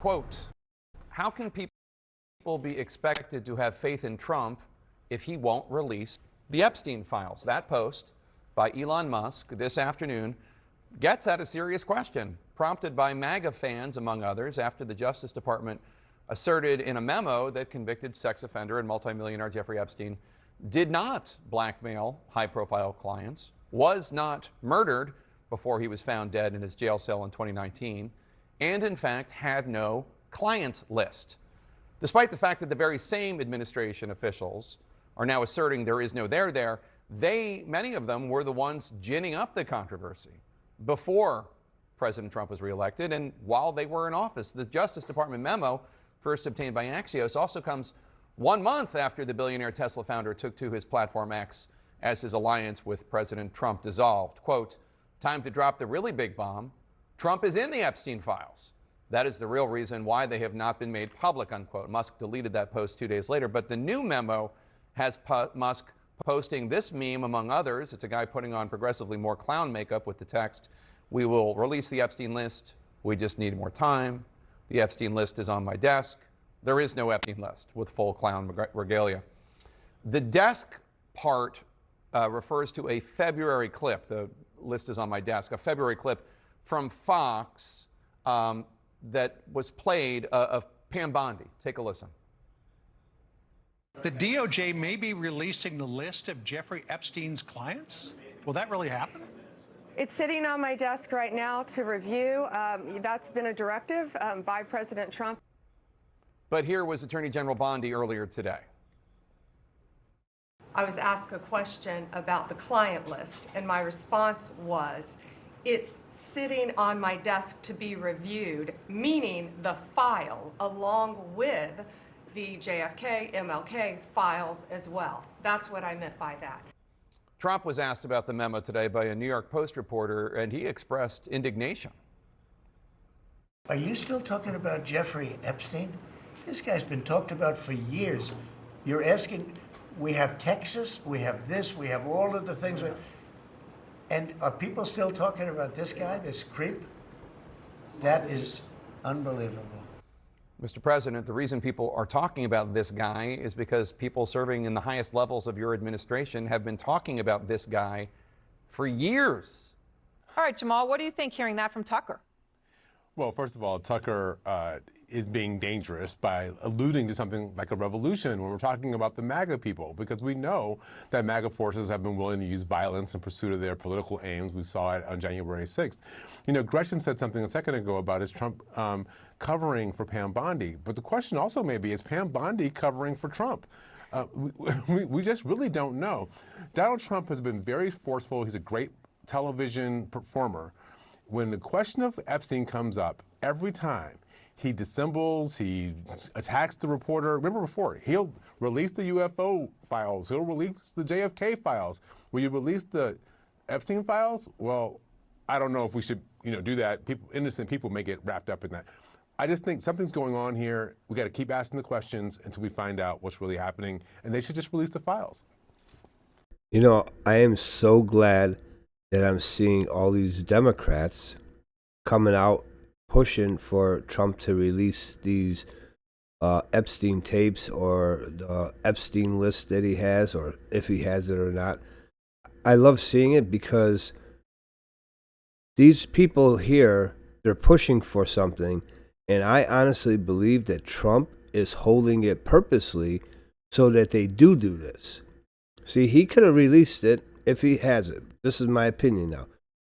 Quote, how can people be expected to have faith in Trump if he won't release the Epstein files? That post by Elon Musk this afternoon gets at a serious question, prompted by MAGA fans, among others, after the Justice Department asserted in a memo that convicted sex offender and multimillionaire Jeffrey Epstein did not blackmail high-profile clients, was not murdered before he was found dead in his jail cell in 2019, and in fact had no client list. Despite the fact that the very same administration officials are now asserting there is no there, many of them were the ones ginning up the controversy before President Trump was reelected and while they were in office. The Justice Department memo, first obtained by Axios, also comes 1 month after the billionaire Tesla founder took to his platform X as his alliance with President Trump dissolved. Quote, time to drop the really big bomb. Trump is in the Epstein files. That is the real reason why they have not been made public, unquote. Musk deleted that post 2 days later, but the new memo has Musk posting this meme, among others. It's a guy putting on progressively more clown makeup with the text, we will release the Epstein list. We just need more time. The Epstein list is on my desk. There is no Epstein list, with full clown regalia. The desk part refers to a February clip. The list is on my desk. A February clip from Fox that was played of Pam Bondi. Take a listen. The DOJ may be releasing the list of Jeffrey Epstein's clients? Will that really happen? It's sitting on my desk right now to review. That's been a directive by President Trump. But here was Attorney General Bondi earlier today. I was asked a question about the client list, and my response was, it's sitting on my desk to be reviewed, meaning the file along with the JFK, MLK files as well. That's what I meant by that. Trump was asked about the memo today by a New York Post reporter, and he expressed indignation. Are you still talking about Jeffrey Epstein? This guy's been talked about for years. You're asking, we have Texas, we have this, we have all of the things. And are people still talking about this guy, this creep? That is unbelievable. Mr. President, the reason people are talking about this guy is because people serving in the highest levels of your administration have been talking about this guy for years. All right, Jamal, what do you think hearing that from Tucker? Well, first of all, Tucker is being dangerous by alluding to something like a revolution when we're talking about the MAGA people, because we know that MAGA forces have been willing to use violence in pursuit of their political aims. We saw it on January 6th. You know, Gretchen said something a second ago about is Trump covering for Pam Bondi, but the question also may be, is Pam Bondi covering for Trump? We just really don't know. Donald Trump has been very forceful. He's a great television performer. When the question of Epstein comes up, every time he dissembles, he attacks the reporter. Remember before, he'll release the UFO files, he'll release the JFK files. Will you release the Epstein files? Well, I don't know if we should, do that. Innocent people may get wrapped up in that. I just think something's going on here. We got to keep asking the questions until we find out what's really happening, and they should just release the files. I am so glad that I'm seeing all these Democrats coming out pushing for Trump to release these Epstein tapes or the Epstein list that he has, or if he has it or not. I love seeing it because these people here, they're pushing for something, and I honestly believe that Trump is holding it purposely so that they do this. See, he could have released it if he has it. This is my opinion now.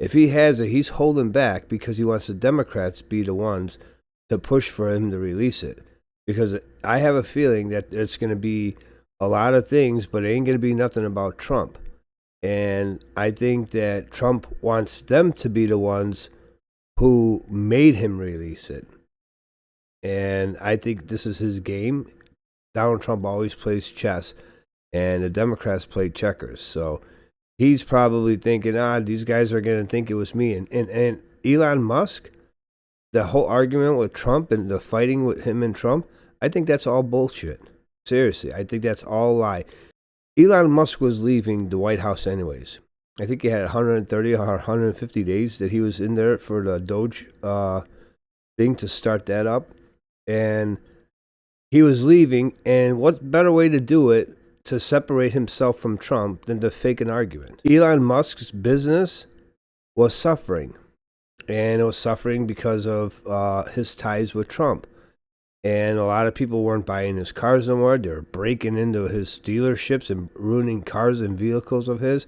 If he has it, he's holding back because he wants the Democrats to be the ones to push for him to release it. Because I have a feeling that it's going to be a lot of things, but it ain't going to be nothing about Trump. And I think that Trump wants them to be the ones who made him release it. And I think this is his game. Donald Trump always plays chess, and the Democrats play checkers. So he's probably thinking, these guys are going to think it was me. And Elon Musk, the whole argument with Trump and the fighting with him and Trump, I think that's all bullshit. Seriously, I think that's all lie. Elon Musk was leaving the White House anyways. I think he had 130 or 150 days that he was in there for the Doge thing to start that up. and he was leaving. And what better way to do it to separate himself from Trump than to fake an argument? Elon Musk's business was suffering, and it was suffering because of his ties with Trump. And a lot of people weren't buying his cars no more. They were breaking into his dealerships and ruining cars and vehicles of his.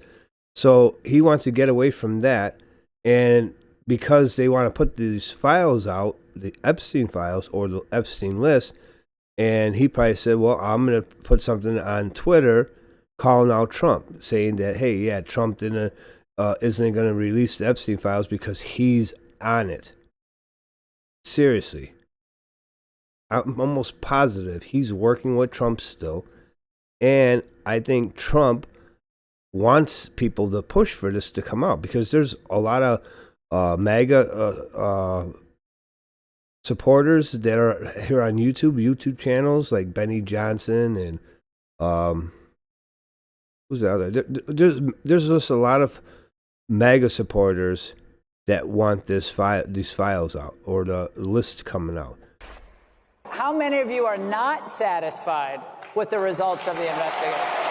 So he wants to get away from that. And because they want to put these files out, the Epstein files or the Epstein list, and he probably said, well, I'm going to put something on Twitter calling out Trump, saying that, hey, yeah, Trump isn't going to release the Epstein files because he's on it. Seriously. I'm almost positive he's working with Trump still. And I think Trump wants people to push for this to come out, because there's a lot of MAGA supporters that are here on YouTube channels like Benny Johnson and who's the other? There's just a lot of MAGA supporters that want these files out, or the list coming out. How many of you are not satisfied with the results of the investigation?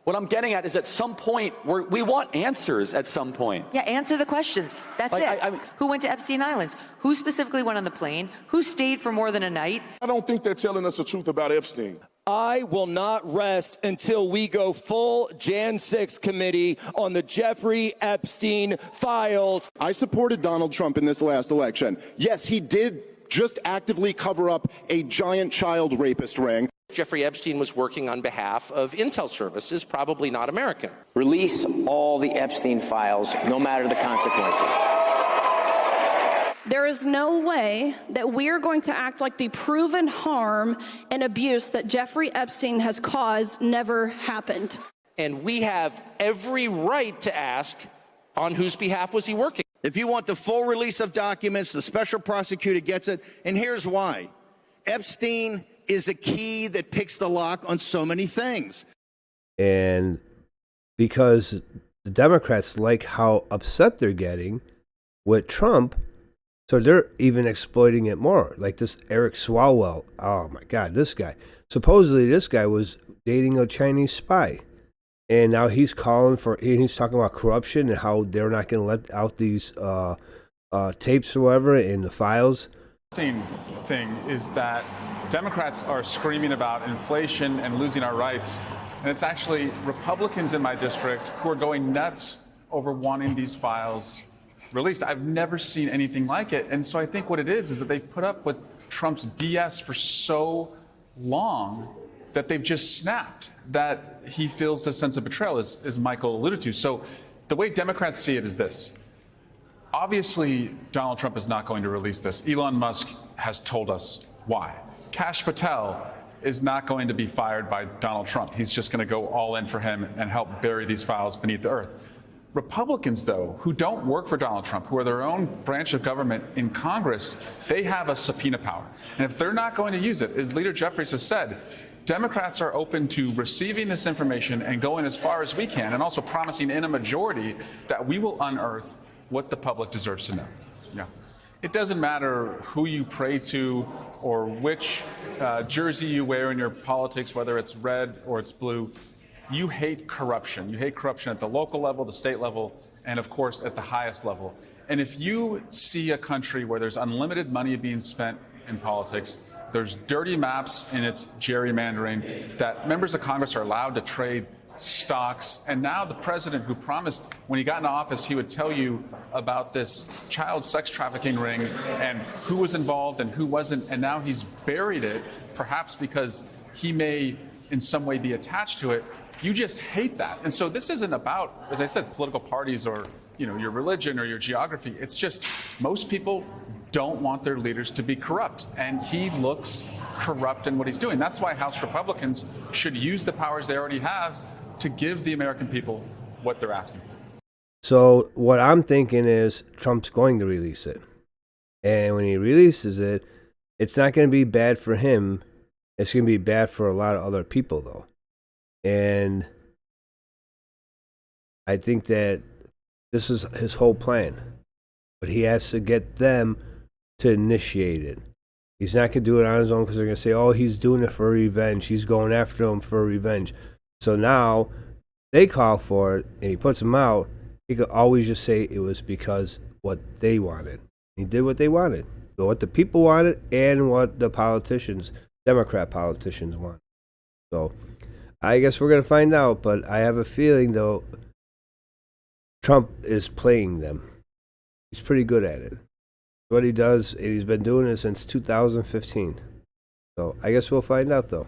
What I'm getting at is, at some point, we want answers at some point. Yeah, answer the questions. That's it. Who went to Epstein Islands? Who specifically went on the plane? Who stayed for more than a night? I don't think they're telling us the truth about Epstein. I will not rest until we go full Jan 6 committee on the Jeffrey Epstein files. I supported Donald Trump in this last election. Yes, he did just actively cover up a giant child rapist ring. Jeffrey Epstein was working on behalf of intel services, probably not American. Release all the Epstein files, no matter the consequences. There is no way that we're going to act like the proven harm and abuse that Jeffrey Epstein has caused never happened. And we have every right to ask, on whose behalf was he working? If you want the full release of documents, the special prosecutor gets it, and here's why. Epstein is a key that picks the lock on so many things. And because the Democrats like how upset they're getting with Trump, so they're even exploiting it more. Like this Eric Swalwell. Oh my God, this guy. Supposedly this guy was dating a Chinese spy. And now he's calling for, he's talking about corruption and how they're not going to let out these tapes or whatever in the files. The thing is that Democrats are screaming about inflation and losing our rights. And it's actually Republicans in my district who are going nuts over wanting these files released. I've never seen anything like it. And so I think what it is that they've put up with Trump's BS for so long that they've just snapped, that he feels a sense of betrayal, as Michael alluded to. So the way Democrats see it is this. Obviously, Donald Trump is not going to release this. Elon Musk has told us why. Kash Patel is not going to be fired by Donald Trump. He's just going to go all in for him and help bury these files beneath the earth. Republicans, though, who don't work for Donald Trump, who are their own branch of government in Congress, they have a subpoena power. And if they're not going to use it, as Leader Jeffries has said, Democrats are open to receiving this information and going as far as we can, and also promising in a majority that we will unearth what the public deserves to know. Yeah. It doesn't matter who you pray to or which jersey you wear in your politics, whether it's red or it's blue. You hate corruption. You hate corruption at the local level, the state level, and of course at the highest level. And if you see a country where there's unlimited money being spent in politics, there's dirty maps in its gerrymandering, that members of Congress are allowed to trade stocks, and now the president, who promised when he got into office he would tell you about this child sex trafficking ring and who was involved and who wasn't, and now he's buried it, perhaps because he may in some way be attached to it. You just hate that. And so this isn't about, as I said, political parties or your religion or your geography. It's just most people don't want their leaders to be corrupt, and he looks corrupt in what he's doing. That's why House Republicans should use the powers they already have to give the American people what they're asking for. So what I'm thinking is Trump's going to release it. And when he releases it, it's not going to be bad for him. It's going to be bad for a lot of other people, though. And I think that this is his whole plan. But he has to get them to initiate it. He's not going to do it on his own because they're going to say, oh, he's doing it for revenge. He's going after him for revenge. So now they call for it and he puts them out. He could always just say it was because what they wanted. He did what they wanted. So what the people wanted and what the politicians, Democrat politicians want. So I guess we're going to find out. But I have a feeling, though, Trump is playing them. He's pretty good at it. What he does, and he's been doing it since 2015. So I guess we'll find out, though.